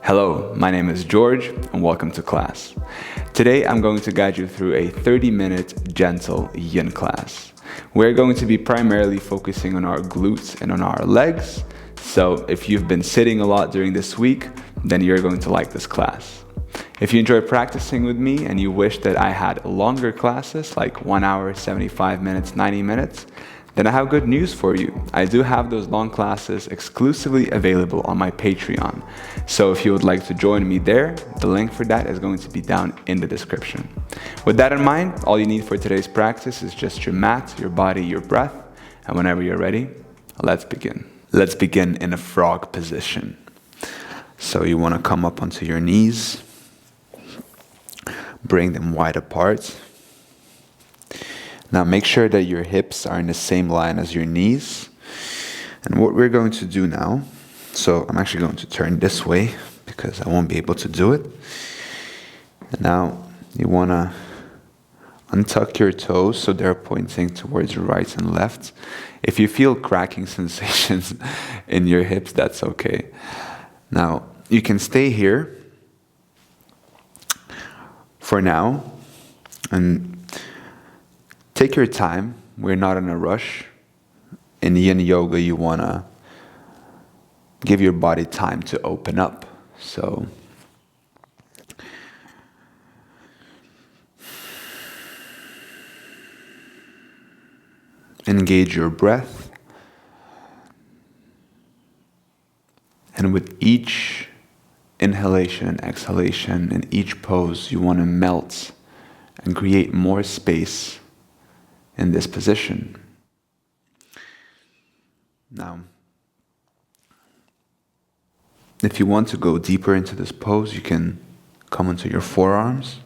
Hello, my name is George and welcome to class. Today I'm going to guide you through a 30-minute gentle yin class. We're going to be primarily focusing on our glutes and on our legs. So if you've been sitting a lot during this week, then you're going to like this class. If you enjoy practicing with me and you wish that I had longer classes, like 1 hour, 75 minutes, 90 minutes, then I have good news for you. I do have those long classes exclusively available on my Patreon. So if you would like to join me there, the link for that is going to be down in the description. With that in mind, all you need for today's practice is just your mat, your body, your breath, and whenever you're ready, let's begin. Let's begin in a frog position. So you want to come up onto your knees, bring them wide apart. Now make sure that your hips are in the same line as your knees. And what we're going to do now, so I'm actually going to turn this way because I won't be able to do it. And now you want to untuck your toes so they're pointing towards your right and left. If you feel cracking sensations in your hips, that's okay. Now you can stay here for now and take your time. We're not in a rush. In Yin Yoga, you want to give your body time to open up. So engage your breath. And with each inhalation and exhalation in each pose, you want to melt and create more space in this position. Now, if you want to go deeper into this pose, you can come onto your forearms.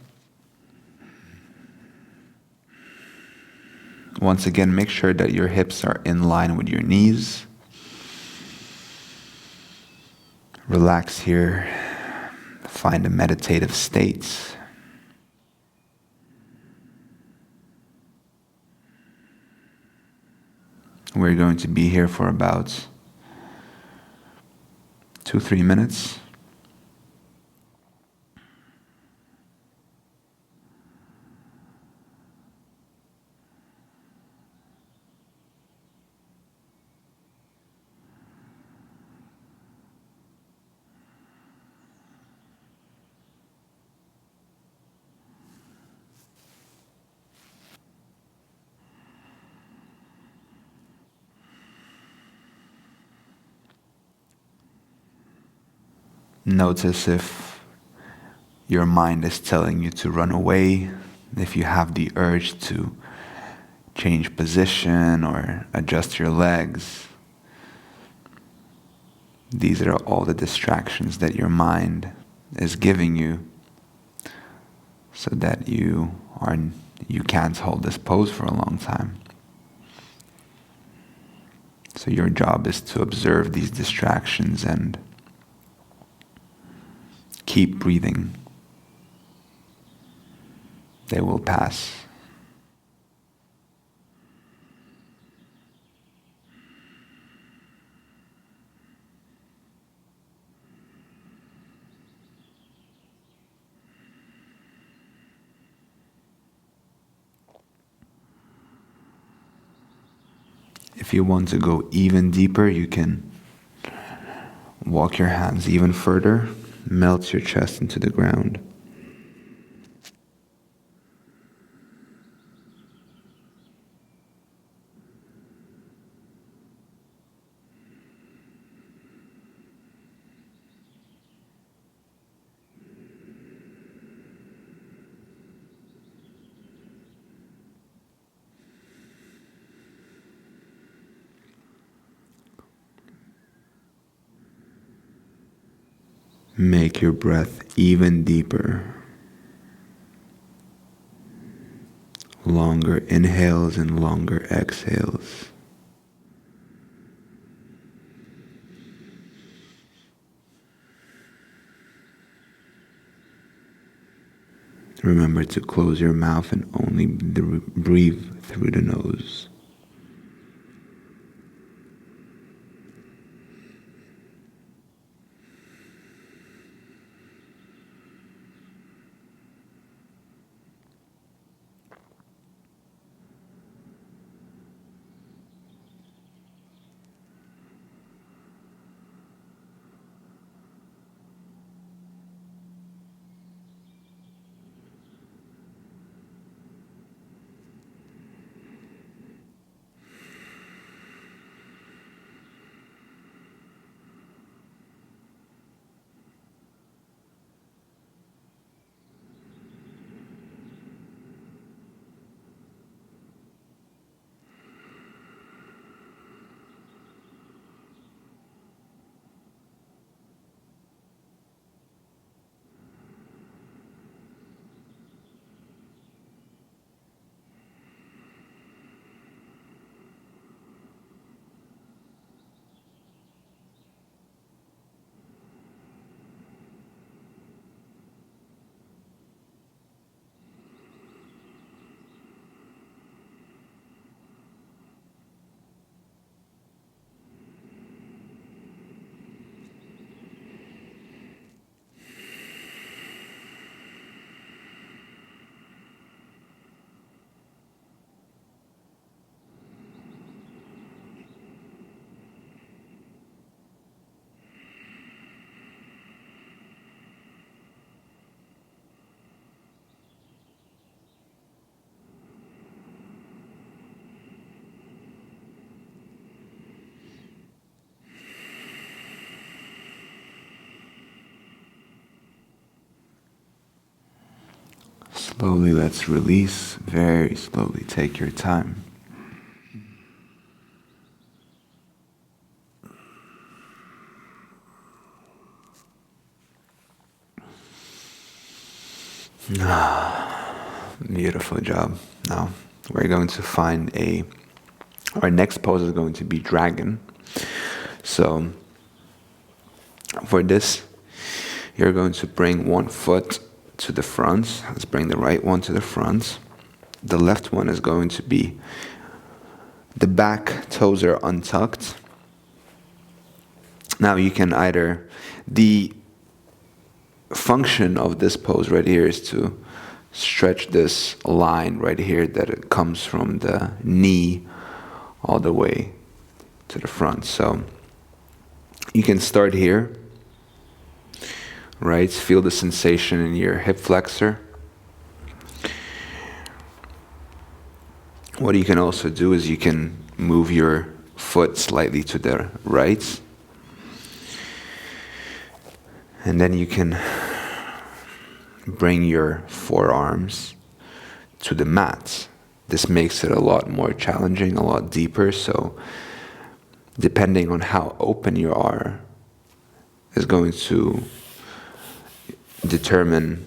Once again, make sure that your hips are in line with your knees. Relax here. Find a meditative state. We're going to be here for about 2-3 minutes. Notice if your mind is telling you to run away, if you have the urge to change position or adjust your legs. These are all the distractions that your mind is giving you so that you can't hold this pose for a long time. So your job is to observe these distractions and keep breathing. They will pass. If you want to go even deeper, you can walk your hands even further. Melt your chest into the ground. Make your breath even deeper. Longer inhales and longer exhales. Remember to close your mouth and only breathe through the nose. Slowly, let's release. Very slowly, take your time. Beautiful job. Now, we're going to find our next pose is going to be dragon. So, for this, you're going to bring one foot to the front. Let's bring the right one to the front. The left one is going to be, the back toes are untucked. Now you can either, the function of this pose right here is to stretch this line right here that it comes from the knee all the way to the front. So you can start here, right? Feel the sensation in your hip flexor. What you can also do is you can move your foot slightly to the right. And then you can bring your forearms to the mat. This makes it a lot more challenging, a lot deeper. So depending on how open you are is going to determine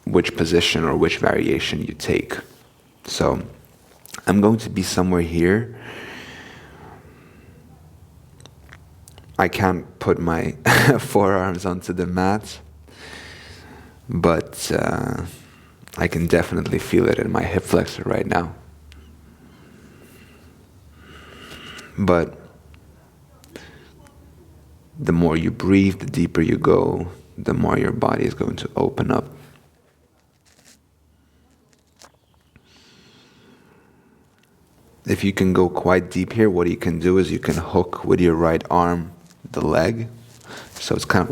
which position or which variation you take. So I'm going to be somewhere here. I can't put my forearms onto the mat, but I can definitely feel it in my hip flexor right now. But the more you breathe, the deeper you go, the more your body is going to open up. If you can go quite deep here, what you can do is you can hook with your right arm the leg. So it's kind of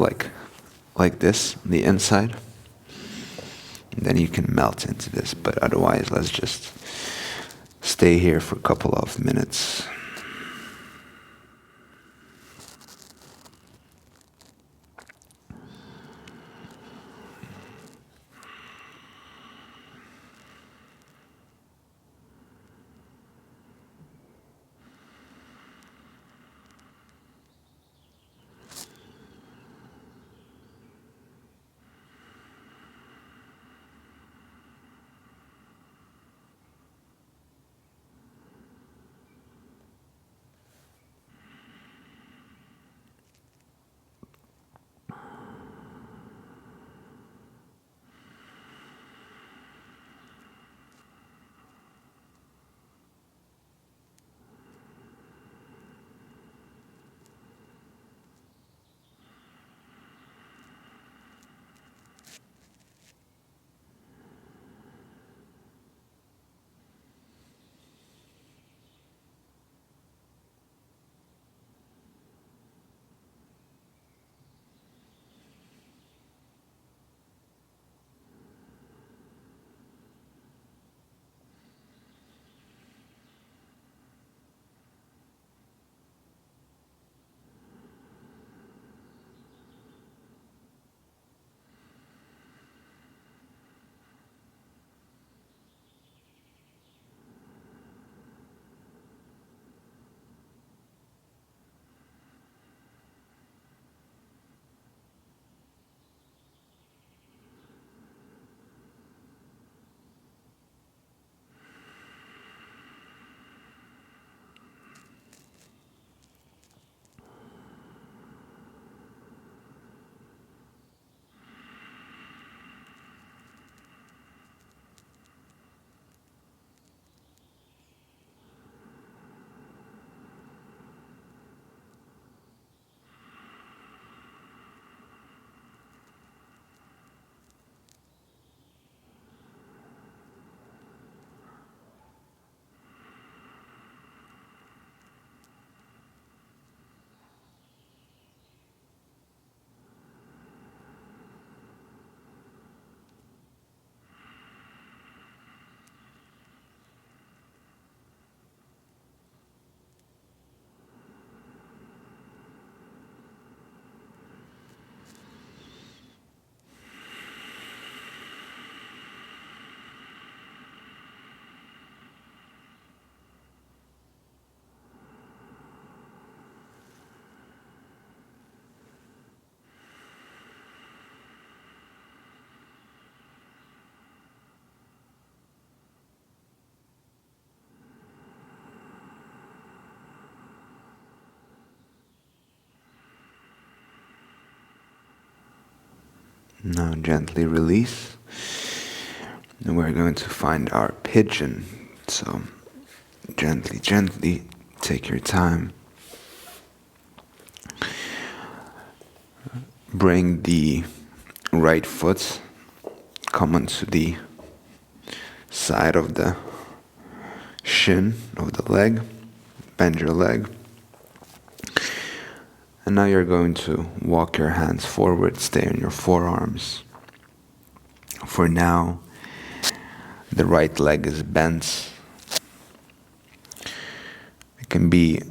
like this on the inside. And then you can melt into this. But otherwise, let's just stay here for a couple of minutes. Now gently release. And we're going to find our pigeon. So gently, gently take your time. Bring the right foot, come onto the side of the shin of the leg, bend your leg. And now you're going to walk your hands forward, stay on your forearms. For now, the right leg is bent. It can be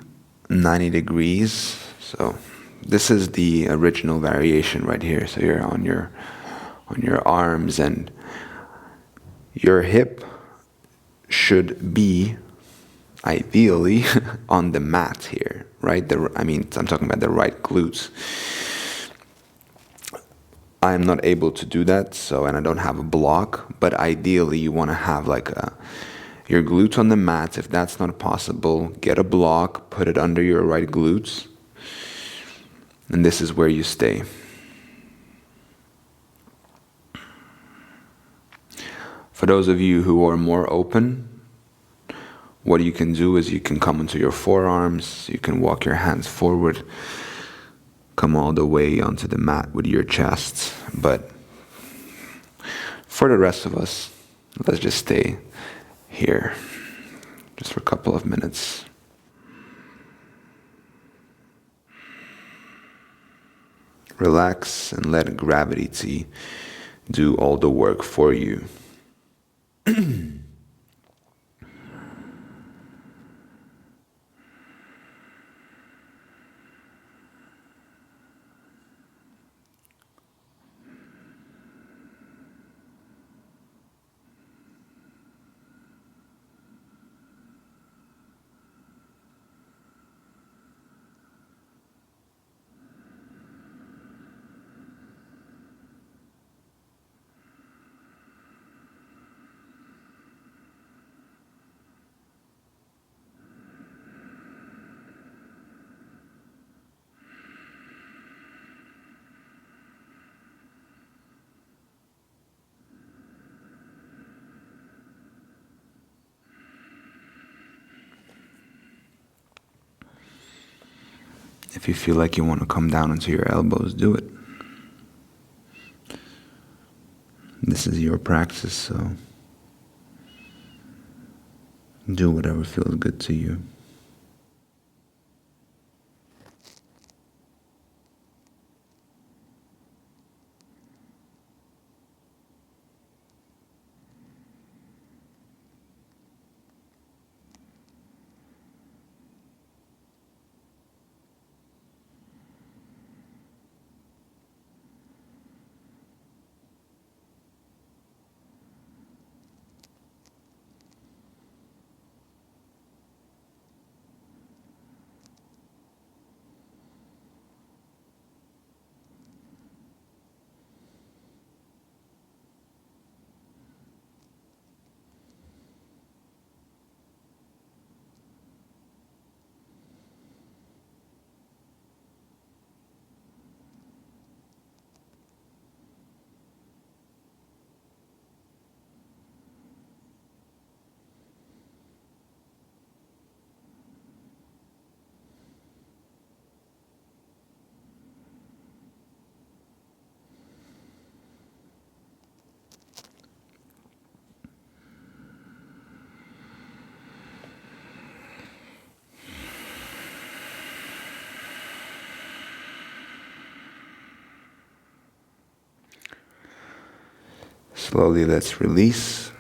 90 degrees. So this is the original variation right here. So you're on your arms, and your hip should be ideally on the mat here, right? I'm talking about the right glutes. I'm not able to do that, and I don't have a block, but ideally you want to have your glutes on the mat. If that's not possible, get a block, put it under your right glutes, and this is where you stay. For those of you who are more open, what you can do is you can come into your forearms, you can walk your hands forward, come all the way onto the mat with your chest. But for the rest of us, let's just stay here just for a couple of minutes. Relax and let gravity do all the work for you. If you feel like you want to come down onto your elbows, do it. This is your practice, so do whatever feels good to you. Slowly, let's release.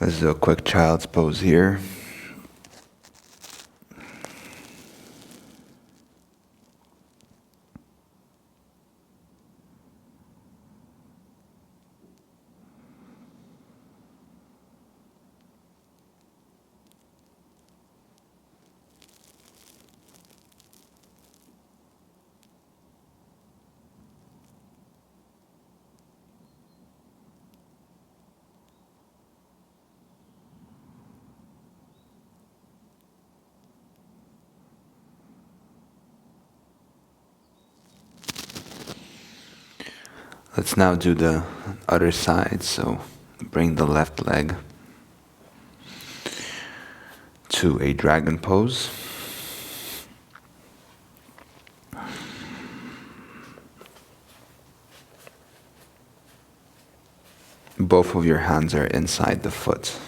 Let's do a quick child's pose here. Let's now do the other side. So bring the left leg to a dragon pose. Both of your hands are inside the foot.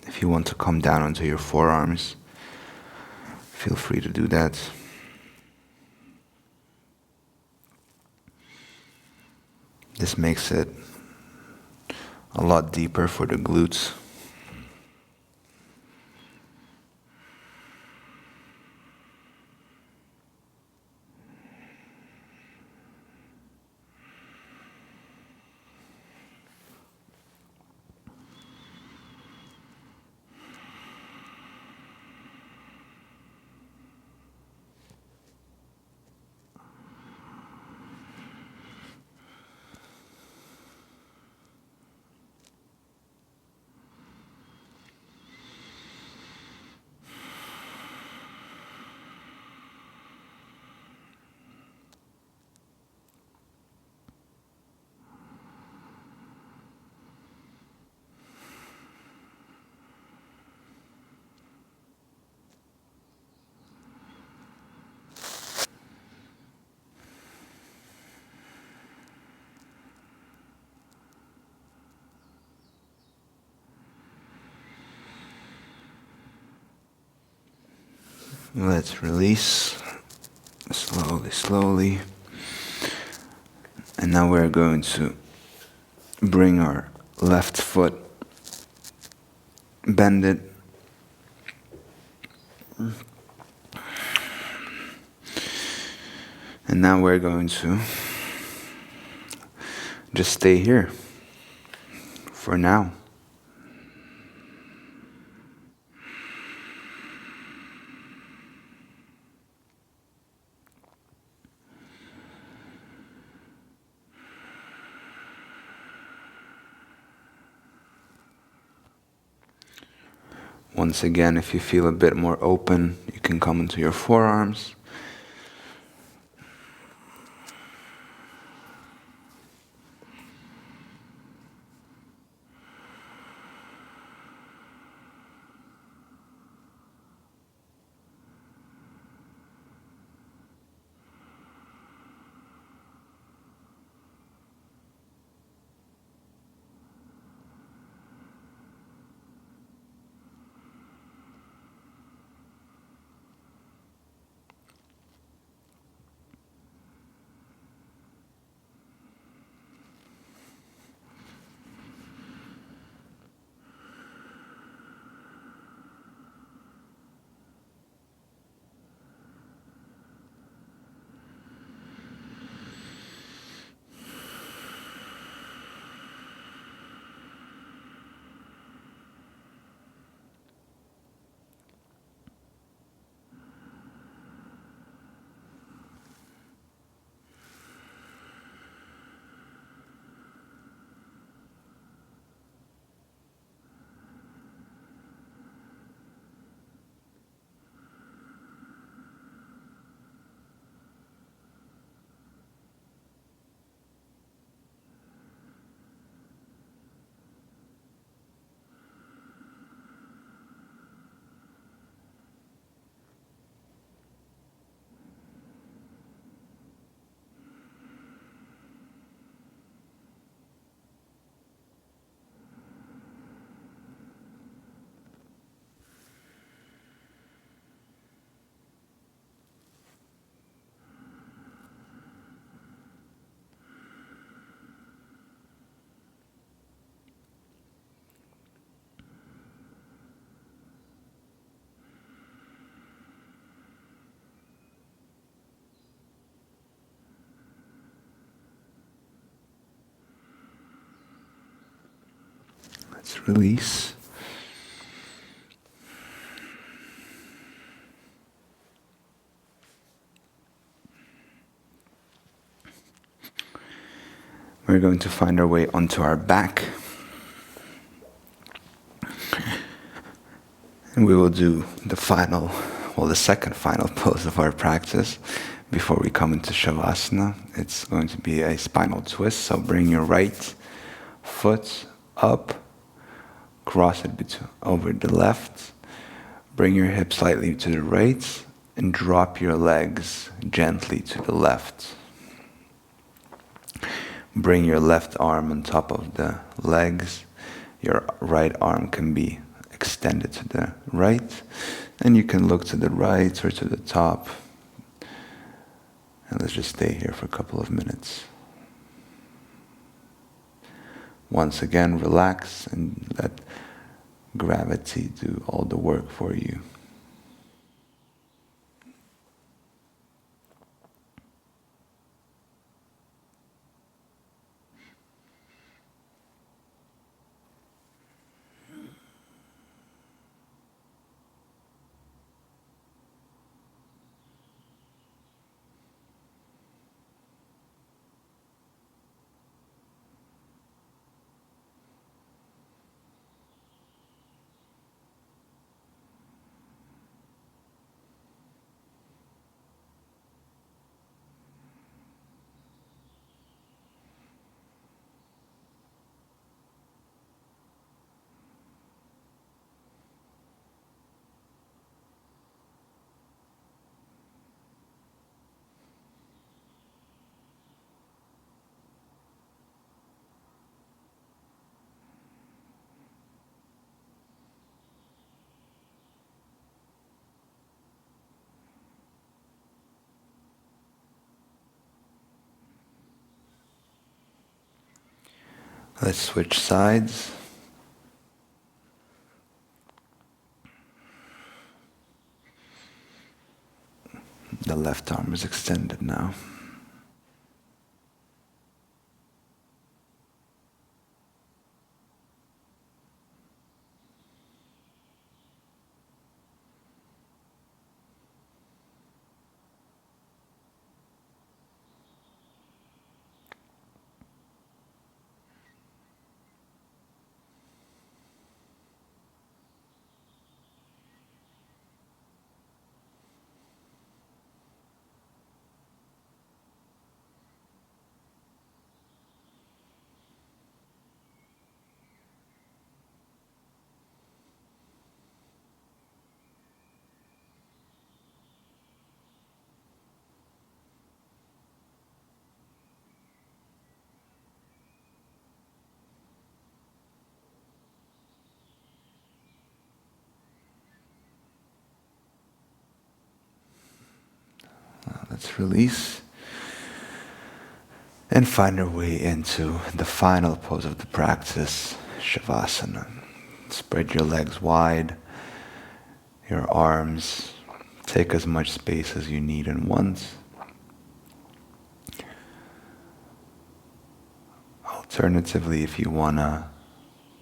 If you want to come down onto your forearms, feel free to do that. This makes it a lot deeper for the glutes. Let's release slowly, slowly. And now we're going to bring our left foot, bend it, and now we're going to just stay here for now. Once again, if you feel a bit more open, you can come into your forearms. Let's release. We're going to find our way onto our back. And we will do the second final pose of our practice before we come into Shavasana. It's going to be a spinal twist, so bring your right foot up, cross it over the left, bring your hip slightly to the right, and drop your legs gently to the left. Bring your left arm on top of the legs. Your right arm can be extended to the right, and you can look to the right or to the top. And let's just stay here for a couple of minutes. Once again, relax and let gravity do all the work for you. Let's switch sides. The left arm is extended now. Let's release and find our way into the final pose of the practice, Shavasana. Spread your legs wide, your arms. Take as much space as you need and want. Alternatively, if you want to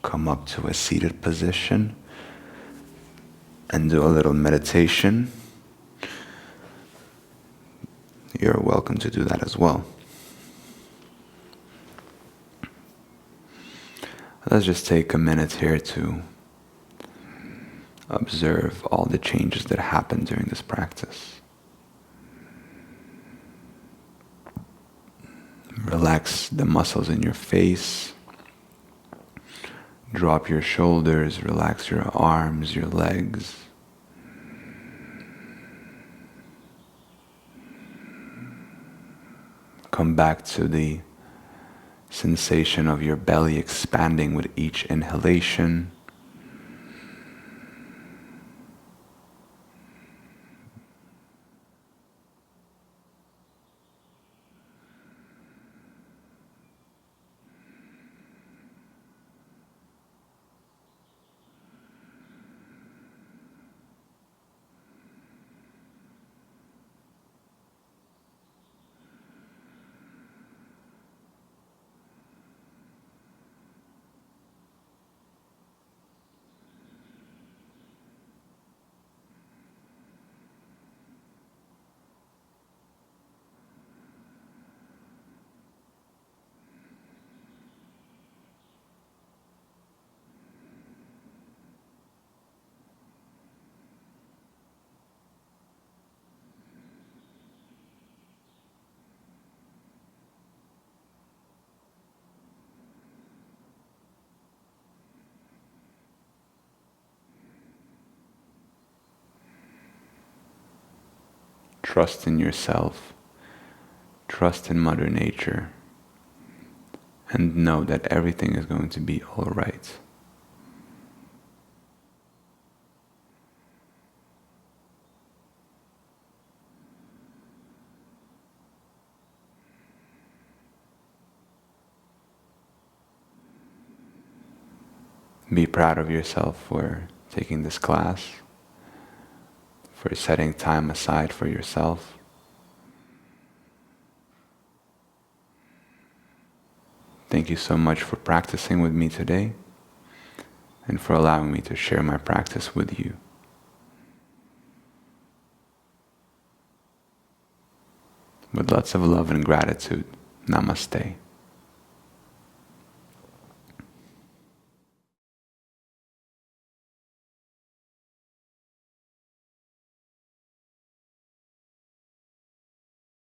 come up to a seated position and do a little meditation, you're welcome to do that as well. Let's just take a minute here to observe all the changes that happen during this practice. Relax the muscles in your face. Drop your shoulders, relax your arms, your legs. Come back to the sensation of your belly expanding with each inhalation. trust in yourself, trust in Mother Nature, and know that everything is going to be all right. Be proud of yourself for taking this class, for setting time aside for yourself. Thank you so much for practicing with me today and for allowing me to share my practice with you. With lots of love and gratitude, Namaste.